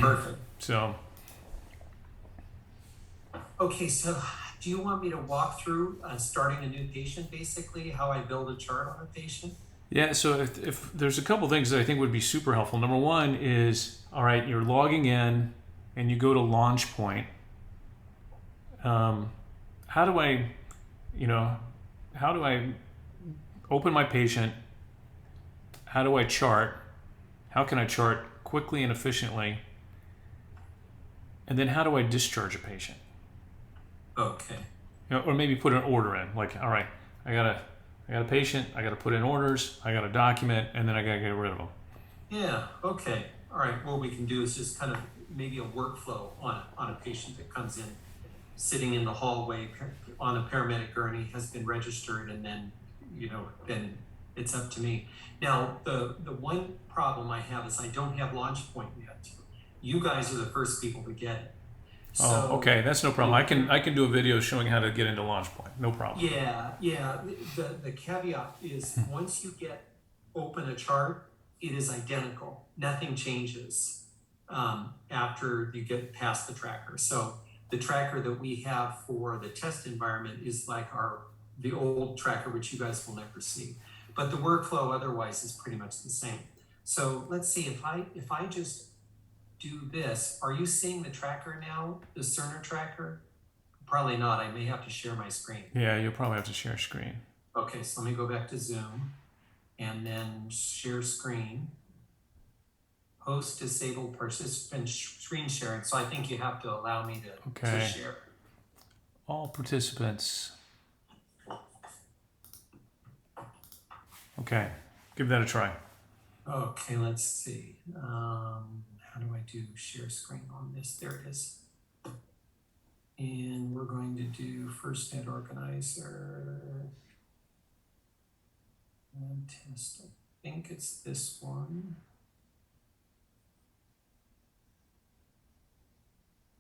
Perfect. So, Okay, so do you want me to walk through starting a new patient, basically, how I build a chart on a patient? yeah, so if there's a couple things that I think would be super helpful. Number one is, all right, you're logging in and you go to launch point. How do I, you know, how do I open my patient? How do I chart? How can I chart quickly and efficiently? And then how do I discharge a patient? Okay. Or maybe put an order in. Like, all right, I got a patient. I got to put in orders. I got to document, and then I got to get rid of them. Yeah, okay. All right, what we can do is just kind of maybe a workflow on a patient that comes in, sitting in the hallway on a paramedic gurney, has been registered, and then, then it's up to me. Now, the one problem I have is I don't have launch point yet. You guys are the first people to get it. Oh, So, okay, that's no problem. I can do a video showing how to get into launch point. No problem. yeah. The caveat is once you open a chart, it is identical. Nothing changes after you get past the tracker. So the tracker that we have for the test environment is like the old tracker, which you guys will never see. But the workflow otherwise is pretty much the same. So let's see, if I just do this, are you seeing the tracker now, the Cerner tracker? Probably not. I may have to share my screen. Yeah, you'll probably have to share screen. Okay, so let me go back to Zoom and then share screen. Host disabled participant screen sharing. So I think you have to allow me to share. All participants. Okay, give that a try. Okay, let's see. How do I do share screen on this? There it is. And we're going to do first net organizer and test. I think it's this one.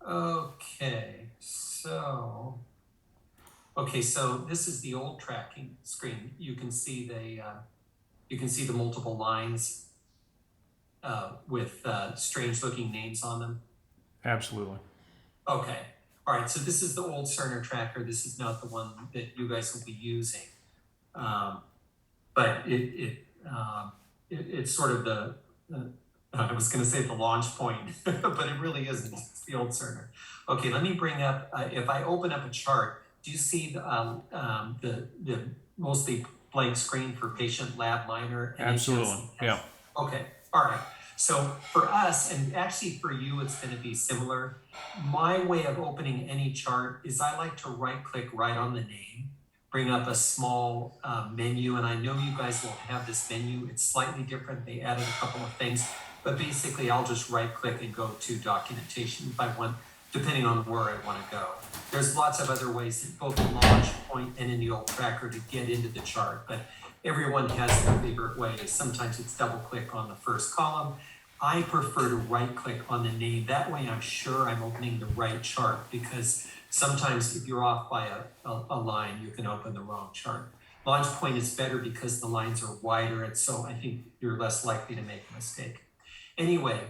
Okay, so this is the old tracking screen. You can see the multiple lines with strange looking names on them. Absolutely. Okay. All right. So this is the old Cerner tracker. This is not the one that you guys will be using. But it's sort of I was going to say the launch point, but it really isn't. It's the old Cerner. Okay. Let me bring up, if I open up a chart, do you see the mostly blank screen for patient lab minor? Absolutely. Yeah. Okay. All right. So for us, and actually for you, it's going to be similar. My way of opening any chart is I like to right click right on the name, bring up a small menu, and I know you guys will have this menu. It's slightly different. They added a couple of things, but basically I'll just right click and go to documentation if I want, depending on where I want to go. There's lots of other ways, both the launch point and in the old tracker, to get into the chart, but everyone has their favorite way. Sometimes it's double click on the first column. I prefer to right click on the name. That way I'm sure I'm opening the right chart, because sometimes if you're off by a line, you can open the wrong chart. Launch point is better because the lines are wider, and so I think you're less likely to make a mistake. Anyway,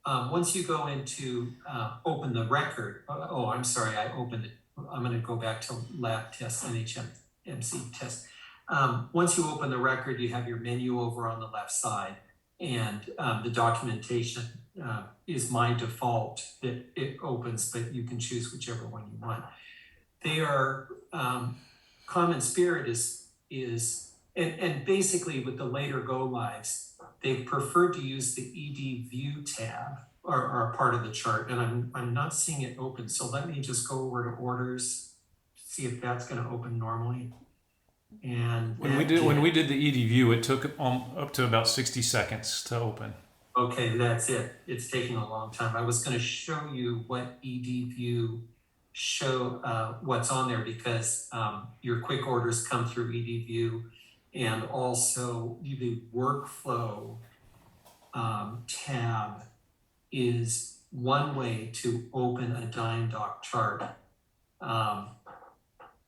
once you go into open the record, I'm sorry, I opened it. I'm going to go back to lab test, NHMC test. Once you open the record, you have your menu over on the left side, and the documentation is my default that it opens, but you can choose whichever one you want. They are common spirit is and basically with the later go lives, they prefer to use the ED view tab or part of the chart, and I'm not seeing it open. So let me just go over to orders, see if that's going to open normally. And when we did the ED view, it took up to about 60 seconds to open. Okay, that's it. It's taking a long time. I was going to show you what ED view what's on there, because your quick orders come through ED view, and also the workflow tab is one way to open a DyneDoc chart.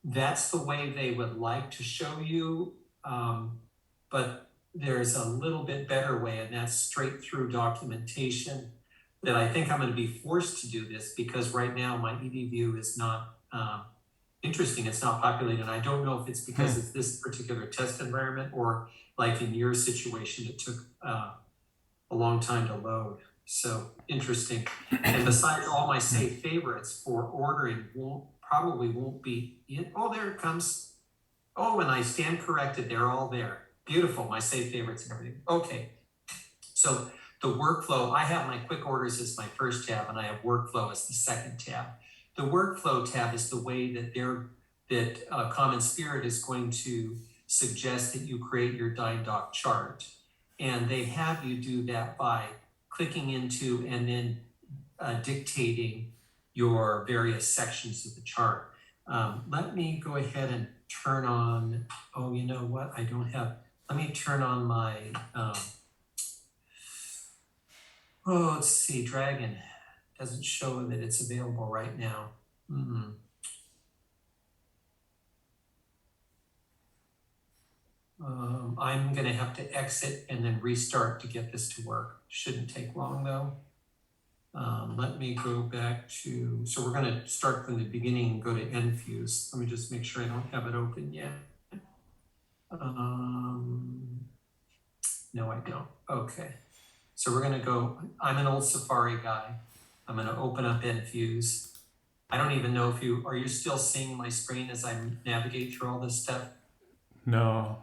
That's the way they would like to show you, but there's a little bit better way, and that's straight through documentation. that I think I'm going to be forced to do this because right now my EDView is not interesting. It's not populated. And I don't know if it's because it's this particular test environment or like in your situation, it took a long time to load. So interesting. And besides, all my save favorites for ordering probably won't be in. Oh, there it comes. Oh, and I stand corrected. They're all there. Beautiful. My save favorites and everything. Okay. So the workflow, I have my quick orders as my first tab, and I have workflow as the second tab. The workflow tab is the way that Common Spirit is going to suggest that you create your DynDoc chart. And they have you do that by clicking into and then dictating your various sections of the chart. Let me go ahead and turn on, oh, you know what? I don't have, let me turn on my, oh, let's see, Dragon doesn't show that it's available right now. I'm gonna have to exit and then restart to get this to work. Shouldn't take long though. Let me go back to, so we're gonna start from the beginning and go to Enfuse. Let me just make sure I don't have it open yet. No, I don't. Okay. So we're gonna go, I'm an old Safari guy. I'm gonna open up Enfuse. I don't even know if are you still seeing my screen as I navigate through all this stuff? No.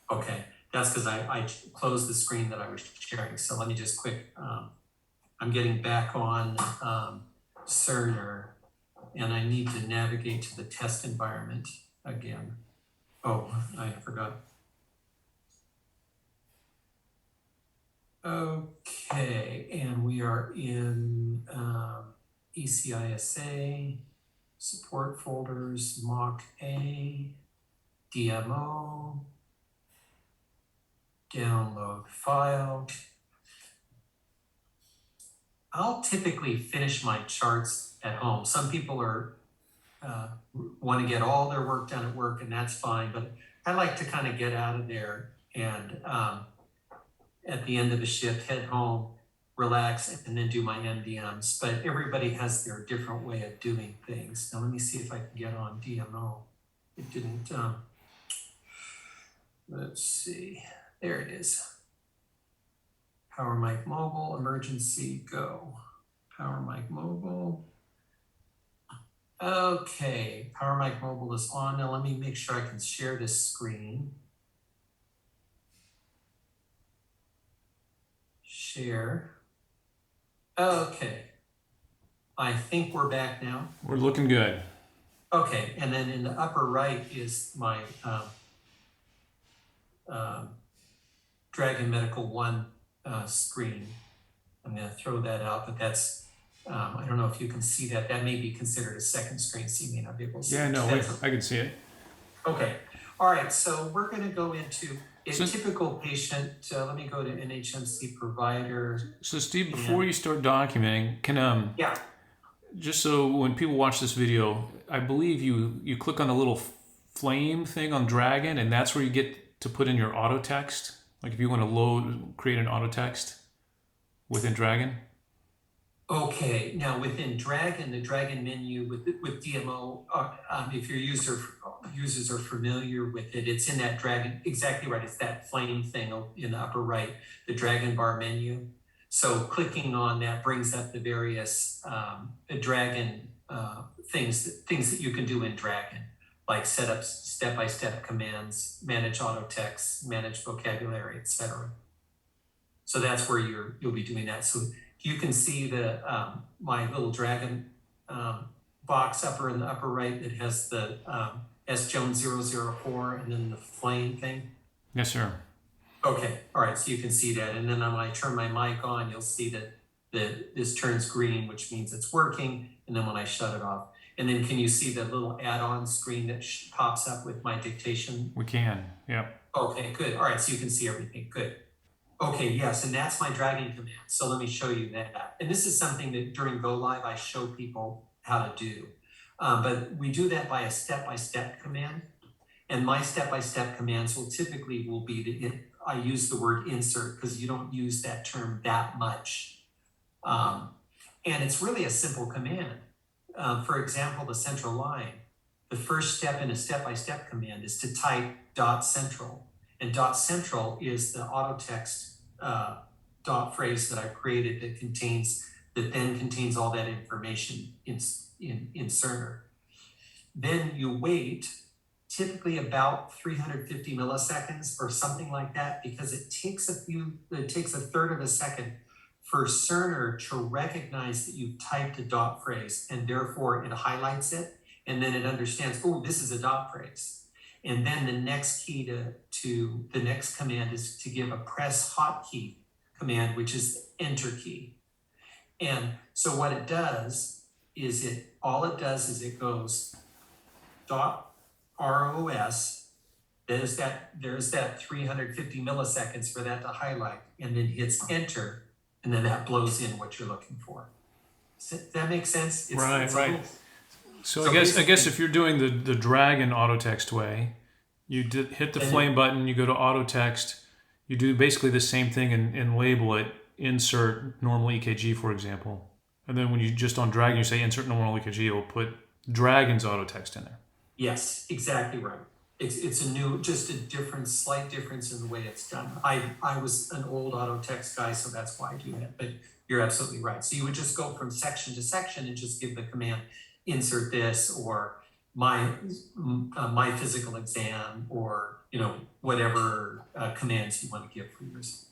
Okay, that's because I closed the screen that I was sharing. So let me just quick, I'm getting back on Cerner and I need to navigate to the test environment again. Oh, I forgot. Okay, and we are in ECISA, support folders, mock A, DMO, download file. I'll typically finish my charts at home. Some people want to get all their work done at work, and that's fine, but I like to kind of get out of there and at the end of the shift, head home, relax, and then do my MDMs. But everybody has their different way of doing things. Now let me see if I can get on DMO. It didn't, let's see, there it is. Power Mic Mobile, emergency, go. Power Mic Mobile. Okay, Power Mic Mobile is on. Now let me make sure I can share this screen. Share. Okay. I think we're back now. We're looking good. Okay, and then in the upper right is my Dragon Medical One screen. I'm going to throw that out, but that's, I don't know if you can see that. That may be considered a second screen, so you may not be able to see it. Yeah, no, I can see it. Okay. All right, so we're going to go into a typical patient. Let me go to NHMC provider. So Steve, before you start documenting, can yeah, just so when people watch this video, I believe you click on the little flame thing on Dragon, and that's where you get to put in your auto text. Like if you want to create an auto text within Dragon. Okay, now within Dragon, the Dragon menu with DMO, if your users are familiar with it, it's in that Dragon, exactly right, it's that flame thing in the upper right, the Dragon bar menu. So clicking on that brings up the various Dragon things that you can do in Dragon, like set up step-by-step commands, manage auto text, manage vocabulary, etc. So that's where you'll be doing that. So you can see the my little Dragon box in the upper right that has the S Jones 004 and then the flame thing. Yes, sir. Okay, all right, so you can see that. And then when I turn my mic on, you'll see that this turns green, which means it's working. And then when I shut it off, and then can you see the little add-on screen that pops up with my dictation? We can, yeah. Okay, good. All right, so you can see everything, good. Okay, yes, and that's my Dragon command. So let me show you that. And this is something that during Go Live, I show people how to do. But we do that by a step-by-step command. And my step-by-step commands will typically be I use the word insert because you don't use that term that much And it's really a simple command. For example, the central line, the first step in a step-by-step command is to type .central. And .central is the auto text dot phrase that I've created that then contains all that information in Cerner. Then you wait typically about 350 milliseconds or something like that, because it takes a third of a second for Cerner to recognize that you've typed a dot phrase, and therefore it highlights it, and then it understands, oh, this is a dot phrase. And then the next key to the next command is to give a press hotkey command, which is the enter key. And so what it does is it goes .ROS, there's that 350 milliseconds for that to highlight, and then hits enter, and then that blows in what you're looking for. Does that make sense? Right. So I guess if you're doing the drag and auto text way, you hit the flame button, you go to auto text, you do basically the same thing and label it, insert normal EKG, for example. And then when you just on drag, you say insert normal EKG, it'll put Dragon's auto text in there. Yes, exactly right. It's a slight difference in the way it's done. I was an old auto text guy, so that's why I do that, but you're absolutely right. So you would just go from section to section and just give the command, insert this, or my physical exam, or whatever commands you want to give for yours.